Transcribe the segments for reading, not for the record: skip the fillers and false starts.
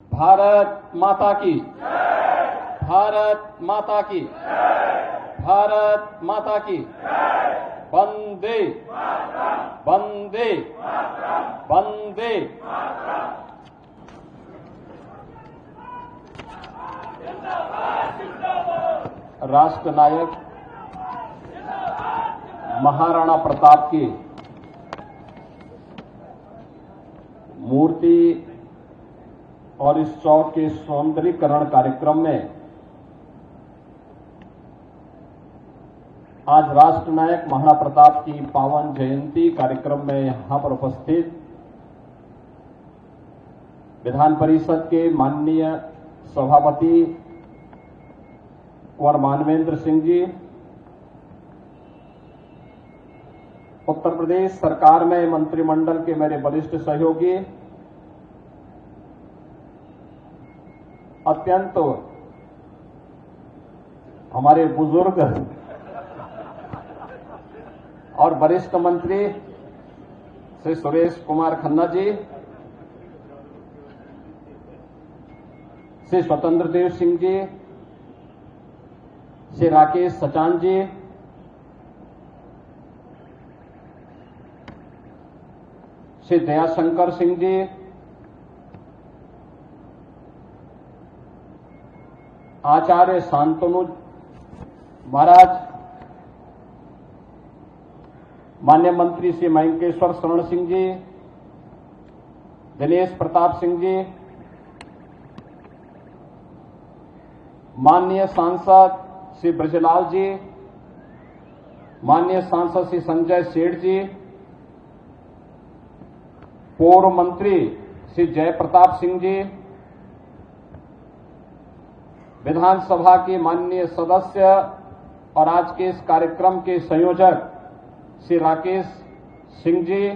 भारत माता की, भारत माता की, भारत माता की, वंदे वंदे वंदे। राष्ट्र नायक महाराणा प्रताप की मूर्ति और इस चौक के सौंदर्यीकरण कार्यक्रम में आज राष्ट्र नायक महाराणा प्रताप की पावन जयंती कार्यक्रम में यहां पर उपस्थित विधान परिषद के माननीय सभापति कुंवर मानवेंद्र सिंह जी, उत्तर प्रदेश सरकार में मंत्रिमंडल के मेरे वरिष्ठ सहयोगी, अत्यंत हमारे बुजुर्ग और वरिष्ठ मंत्री श्री सुरेश कुमार खन्ना जी, श्री स्वतंत्र देव सिंह जी, श्री राकेश सचान जी, श्री दयाशंकर सिंह जी, आचार्य शांतनु महाराज, माननीय मंत्री श्री मयंकेश्वर शरण सिंह जी, दिनेश प्रताप सिंह जी, माननीय सांसद श्री ब्रजलाल जी, माननीय सांसद श्री संजय सेठ जी, पूर्व मंत्री श्री जयप्रताप सिंह जी, विधानसभा के माननीय सदस्य और आज के इस कार्यक्रम के संयोजक श्री राकेश सिंह जी,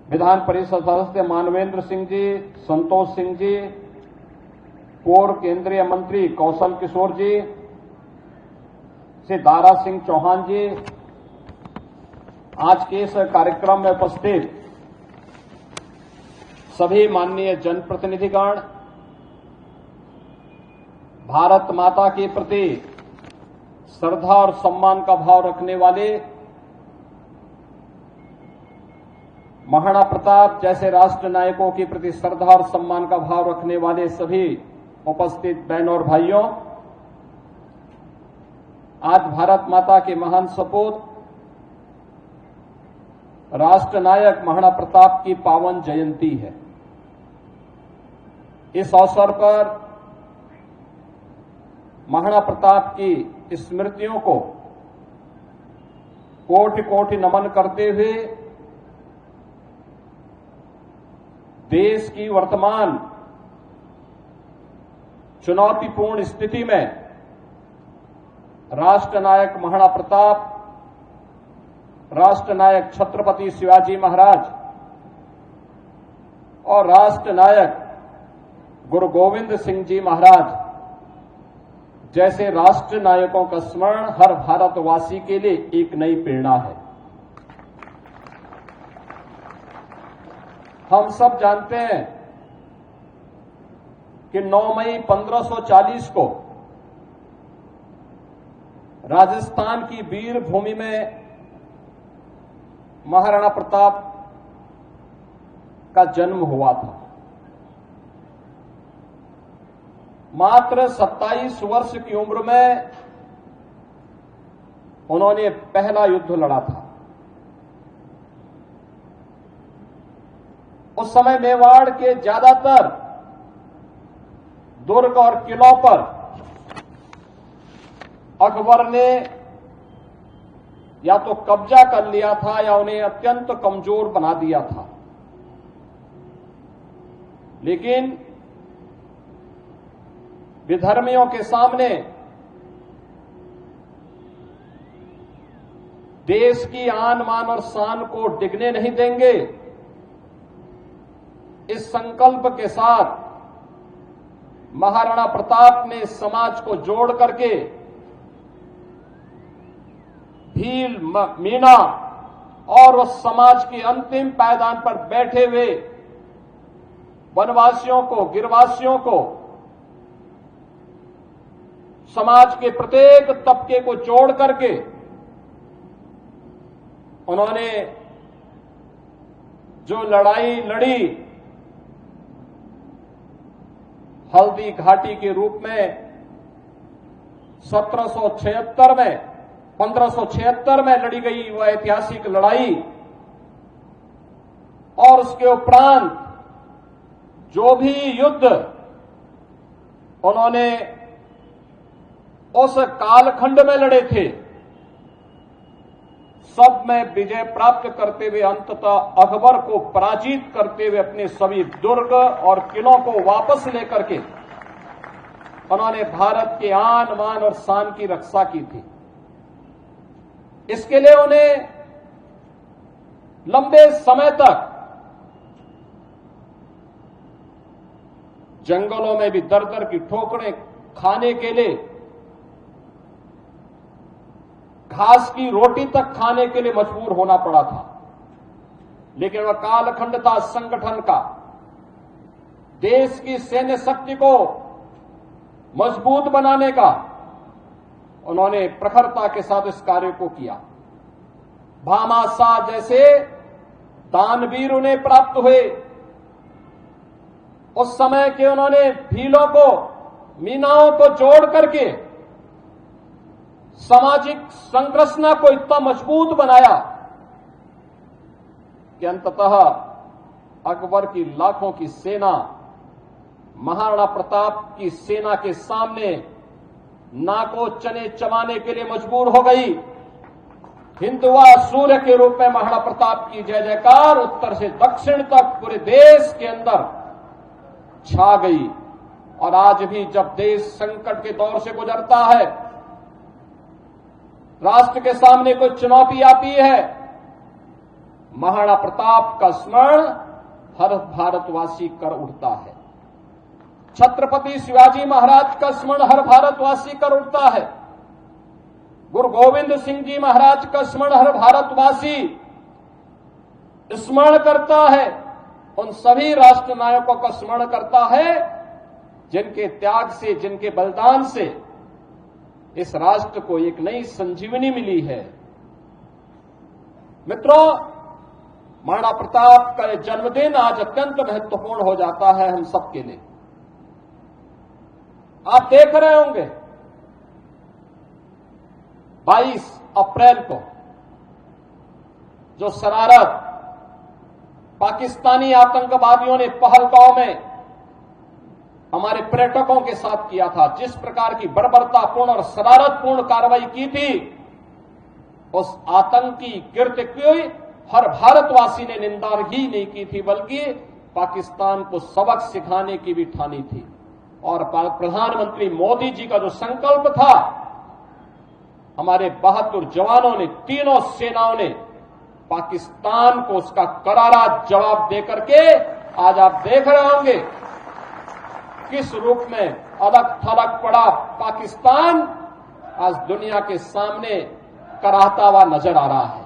विधान परिषद सदस्य मानवेंद्र सिंह जी, संतोष सिंह जी, पूर्व केंद्रीय मंत्री कौशल किशोर जी, श्री दारा सिंह चौहान जी, आज के इस कार्यक्रम में उपस्थित सभी माननीय जनप्रतिनिधिगण, भारत माता के प्रति श्रद्धा और सम्मान का भाव रखने वाले, महाराणा प्रताप जैसे राष्ट्र नायकों के प्रति श्रद्धा और सम्मान का भाव रखने वाले सभी उपस्थित बहनों और भाइयों, आज भारत माता के महान सपूत राष्ट्र नायक महाराणा प्रताप की पावन जयंती है। इस अवसर पर महाराणा प्रताप की स्मृतियों को कोटि कोटि नमन करते हुए देश की वर्तमान चुनौतीपूर्ण स्थिति में राष्ट्र नायक महाराणा प्रताप, राष्ट्र नायक छत्रपति शिवाजी महाराज और राष्ट्र नायक गुरु गोविंद सिंह जी महाराज जैसे राष्ट्र नायकों का स्मरण हर भारतवासी के लिए एक नई प्रेरणा है। हम सब जानते हैं कि 9 मई 1540 को राजस्थान की वीर भूमि में महाराणा प्रताप का जन्म हुआ था। मात्र 27 वर्ष की उम्र में उन्होंने पहला युद्ध लड़ा था। उस समय मेवाड़ के ज्यादातर दुर्ग और किलों पर अकबर ने या तो कब्जा कर लिया था या उन्हें अत्यंत कमजोर बना दिया था। लेकिन विधर्मियों के सामने देश की आन मान और शान को डिगने नहीं देंगे, इस संकल्प के साथ महाराणा प्रताप ने समाज को जोड़ करके भील, मीणा और उस समाज के अंतिम पायदान पर बैठे हुए वनवासियों को, गिरवासियों को, समाज के प्रत्येक तबके को जोड़ करके उन्होंने जो लड़ाई लड़ी, हल्दी घाटी के रूप में 1776 में 1576 में लड़ी गई वह ऐतिहासिक लड़ाई, और उसके उपरांत जो भी युद्ध उन्होंने उस कालखंड में लड़े थे, सब में विजय प्राप्त करते हुए अंततः अकबर को पराजित करते हुए अपने सभी दुर्ग और किलों को वापस लेकर के उन्होंने भारत के आन मान और शान की रक्षा की थी। इसके लिए उन्हें लंबे समय तक जंगलों में भी दर दर की ठोकरें खाने के लिए, घास की रोटी तक खाने के लिए मजबूर होना पड़ा था। लेकिन वह कालखंड था संगठन का। देश की सैन्य शक्ति को मजबूत बनाने का उन्होंने प्रखरता के साथ इस कार्य को किया। भामाशाह जैसे दानवीर उन्हें प्राप्त हुए। उस समय के उन्होंने भीलों को, मीनाओं को जोड़ करके सामाजिक संरचना को इतना मजबूत बनाया कि अंततः अकबर की लाखों की सेना महाराणा प्रताप की सेना के सामने नाको चने चबाने के लिए मजबूर हो गई। हिंदुआ सूर्य के रूप में महाराणा प्रताप की जय जयकार उत्तर से दक्षिण तक पूरे देश के अंदर छा गई। और आज भी जब देश संकट के दौर से गुजरता है, राष्ट्र के सामने कोई चुनौती आती है, महाराणा प्रताप का स्मरण हर भारतवासी कर उठता है। छत्रपति शिवाजी महाराज का स्मरण हर भारतवासी कर उठता है। गुरु गोविंद सिंह जी महाराज का स्मरण हर भारतवासी स्मरण करता है। उन सभी राष्ट्र नायकों का स्मरण करता है जिनके त्याग से, जिनके बलिदान से इस राष्ट्र को एक नई संजीवनी मिली है। मित्रों, महाराणा प्रताप का यह जन्मदिन आज अत्यंत महत्वपूर्ण हो जाता है हम सबके लिए। आप देख रहे होंगे 22 अप्रैल को जो शरारत पाकिस्तानी आतंकवादियों ने पहलगांव में हमारे पर्यटकों के साथ किया था, जिस प्रकार की बर्बरतापूर्ण और शरारतपूर्ण कार्रवाई की थी, उस आतंकी कृत्य की हर भारतवासी ने निंदा ही नहीं की थी, बल्कि पाकिस्तान को सबक सिखाने की भी ठानी थी। और प्रधानमंत्री मोदी जी का जो संकल्प था, हमारे बहादुर जवानों ने, तीनों सेनाओं ने पाकिस्तान को उसका करारा जवाब देकर के आज आप देख रहे होंगे किस रूप में अलग थलग पड़ा पाकिस्तान आज दुनिया के सामने कराहता हुआ नजर आ रहा है।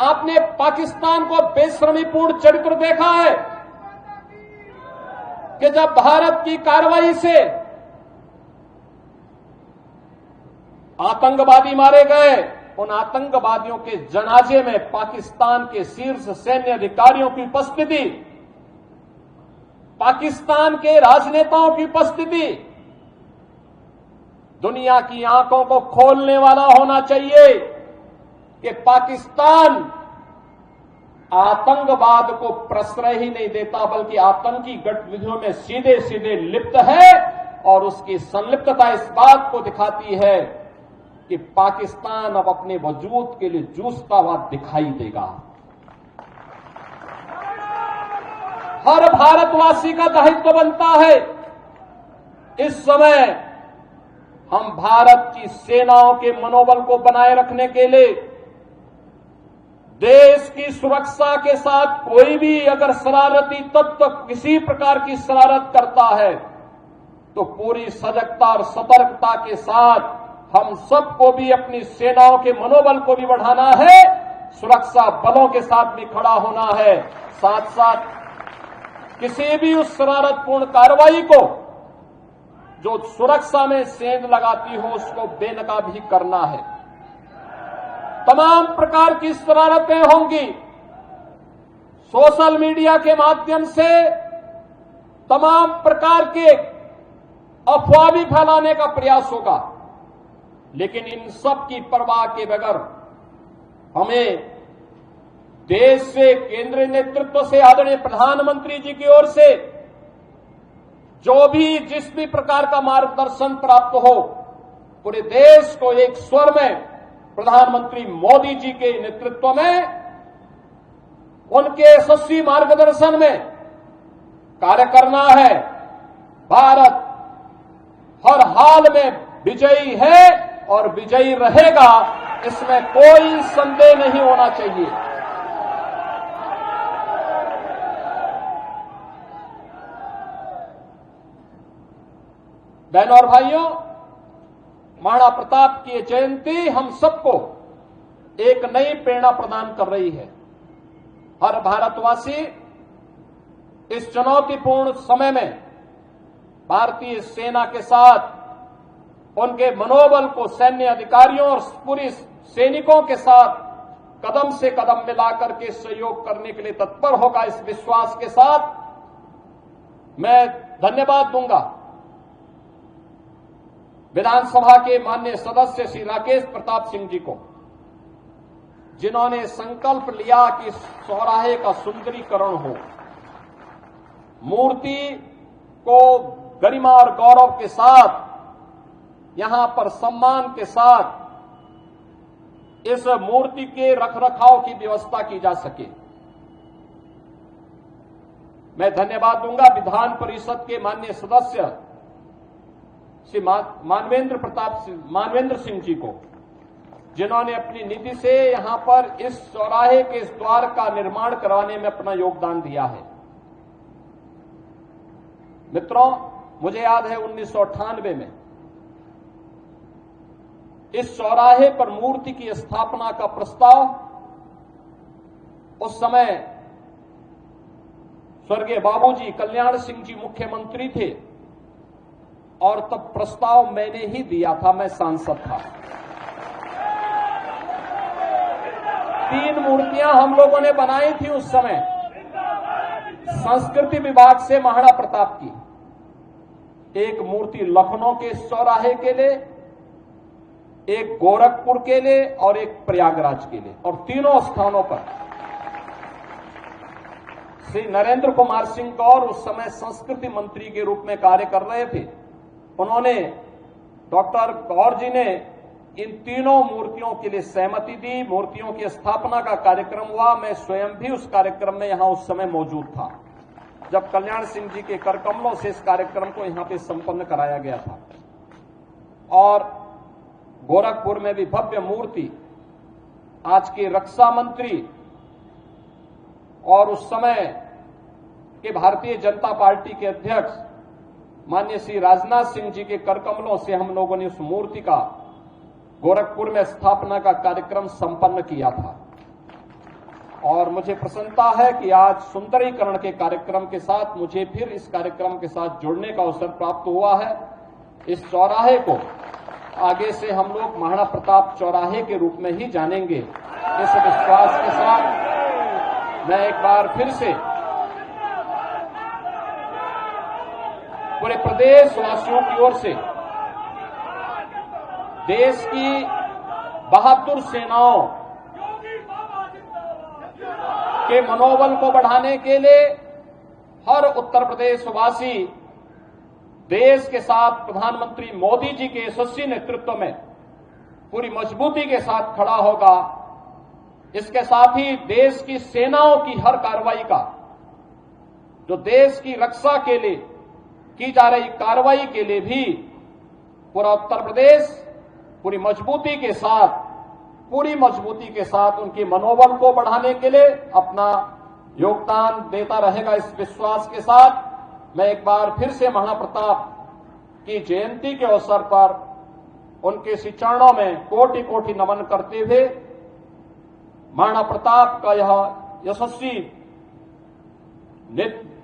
आपने पाकिस्तान को बेशर्मीपूर्ण चरित्र देखा है कि जब भारत की कार्रवाई से आतंकवादी मारे गए, उन आतंकवादियों के जनाजे में पाकिस्तान के शीर्ष सैन्य अधिकारियों की उपस्थिति, पाकिस्तान के राजनेताओं की उपस्थिति दुनिया की आंखों को खोलने वाला होना चाहिए कि पाकिस्तान आतंकवाद को प्रश्रय ही नहीं देता, बल्कि आतंकी गतिविधियों में सीधे सीधे लिप्त है। और उसकी संलिप्तता इस बात को दिखाती है कि पाकिस्तान अब अपने वजूद के लिए जूझता हुआ दिखाई देगा। हर भारतवासी का दायित्व बनता है इस समय हम भारत की सेनाओं के मनोबल को बनाए रखने के लिए, देश की सुरक्षा के साथ कोई भी अगर शरारती तत्व किसी प्रकार की शरारत करता है तो पूरी सजगता और सतर्कता के साथ हम सबको भी अपनी सेनाओं के मनोबल को भी बढ़ाना है सुरक्षा बलों के साथ भी खड़ा होना है, साथ साथ किसी भी उस शरारतपूर्ण कार्रवाई को जो सुरक्षा में सेंध लगाती हो उसको बेनकाब भी करना है। तमाम प्रकार की शरारतें होंगी, सोशल मीडिया के माध्यम से तमाम प्रकार के अफवाह भी फैलाने का प्रयास होगा, लेकिन इन सब की परवाह के बगैर हमें देश से, केंद्रीय नेतृत्व से, आदरणीय प्रधानमंत्री जी की ओर से जो भी जिस भी प्रकार का मार्गदर्शन प्राप्त हो, पूरे देश को एक स्वर में प्रधानमंत्री मोदी जी के नेतृत्व में, उनके यशस्वी मार्गदर्शन में कार्य करना है। भारत हर हाल में विजयी है और विजयी रहेगा, इसमें कोई संदेह नहीं होना चाहिए। बहनों और भाइयों, महाराणा प्रताप की जयंती हम सबको एक नई प्रेरणा प्रदान कर रही है। हर भारतवासी इस चुनौतीपूर्ण समय में भारतीय सेना के साथ उनके मनोबल को, सैन्य अधिकारियों और पूरी सैनिकों के साथ कदम से कदम मिलाकर के सहयोग करने के लिए तत्पर होगा। इस विश्वास के साथ मैं धन्यवाद दूंगा विधानसभा के माननीय सदस्य श्री राकेश प्रताप सिंह जी को, जिन्होंने संकल्प लिया कि चौराहे का सुंदरीकरण हो, मूर्ति को गरिमा और गौरव के साथ, यहां पर सम्मान के साथ इस मूर्ति के रखरखाव की व्यवस्था की जा सके। मैं धन्यवाद दूंगा विधान परिषद के माननीय सदस्य श्री मानवेंद्र सिंह जी को, जिन्होंने अपनी निधि से यहां पर इस चौराहे के इस द्वार का निर्माण करवाने में अपना योगदान दिया है। मित्रों, मुझे याद है 1998 में इस चौराहे पर मूर्ति की स्थापना का प्रस्ताव, उस समय स्वर्गीय बाबूजी कल्याण सिंह जी मुख्यमंत्री थे और तब प्रस्ताव मैंने ही दिया था, मैं सांसद था। 3 मूर्तियां हम लोगों ने बनाई थी उस समय संस्कृति विभाग से महाराणा प्रताप की। एक मूर्ति लखनऊ के चौराहे के लिए, एक गोरखपुर के लिए और एक प्रयागराज के लिए, और तीनों स्थानों पर श्री नरेंद्र कुमार सिंह गौर उस समय संस्कृति मंत्री के रूप में कार्य कर रहे थे। उन्होंने, डॉक्टर गौर जी ने इन तीनों मूर्तियों के लिए सहमति दी। मूर्तियों की स्थापना का कार्यक्रम हुआ। मैं स्वयं भी उस कार्यक्रम में यहां उस समय मौजूद था, जब कल्याण सिंह जी के करकमलों से इस कार्यक्रम को यहां पे संपन्न कराया गया था। और गोरखपुर में भी भव्य मूर्ति आज के रक्षा मंत्री और उस समय के भारतीय जनता पार्टी के अध्यक्ष माननीय श्री राजनाथ सिंह जी के करकमलों से हम लोगों ने उस मूर्ति का गोरखपुर में स्थापना का कार्यक्रम संपन्न किया था। और मुझे प्रसन्नता है कि आज सुंदरीकरण के कार्यक्रम के साथ मुझे फिर इस कार्यक्रम के साथ जुड़ने का अवसर प्राप्त हुआ है। इस चौराहे को आगे से हम लोग महाराणा प्रताप चौराहे के रूप में ही जानेंगे। इस विश्वास के साथ मैं एक बार फिर से पूरे प्रदेश वासियों की ओर से देश की बहादुर सेनाओं के मनोबल को बढ़ाने के लिए हर उत्तर प्रदेश वासी देश के साथ प्रधानमंत्री मोदी जी के यशस्वी नेतृत्व में पूरी मजबूती के साथ खड़ा होगा। इसके साथ ही देश की सेनाओं की हर कार्रवाई का, जो देश की रक्षा के लिए की जा रही कार्रवाई के लिए भी पूरा उत्तर प्रदेश पूरी मजबूती के साथ उनके मनोबल को बढ़ाने के लिए अपना योगदान देता रहेगा। इस विश्वास के साथ मैं एक बार फिर से महाराणा प्रताप की जयंती के अवसर पर उनके श्री चरणों में कोटि कोटि नमन करते हुए महाराणा प्रताप का यह यशस्वी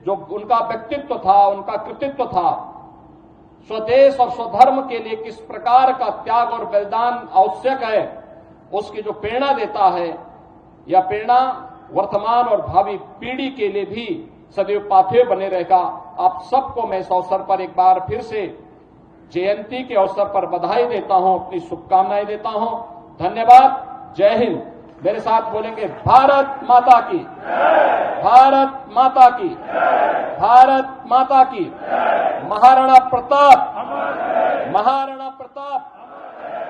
जो उनका व्यक्तित्व था, उनका कृतित्व था, स्वदेश और स्वधर्म के लिए किस प्रकार का त्याग और बलिदान आवश्यक है, उसकी जो प्रेरणा देता है, यह प्रेरणा वर्तमान और भावी पीढ़ी के लिए भी सदैव पाथेय बने रहेगा। आप सबको मैं इस अवसर पर एक बार फिर से जयंती के अवसर पर बधाई देता हूं, अपनी शुभकामनाएं देता हूं। धन्यवाद। जय हिंद। मेरे साथ बोलेंगे भारत माता की, भारत माता की, भारत माता की। महाराणा प्रताप, महाराणा प्रताप।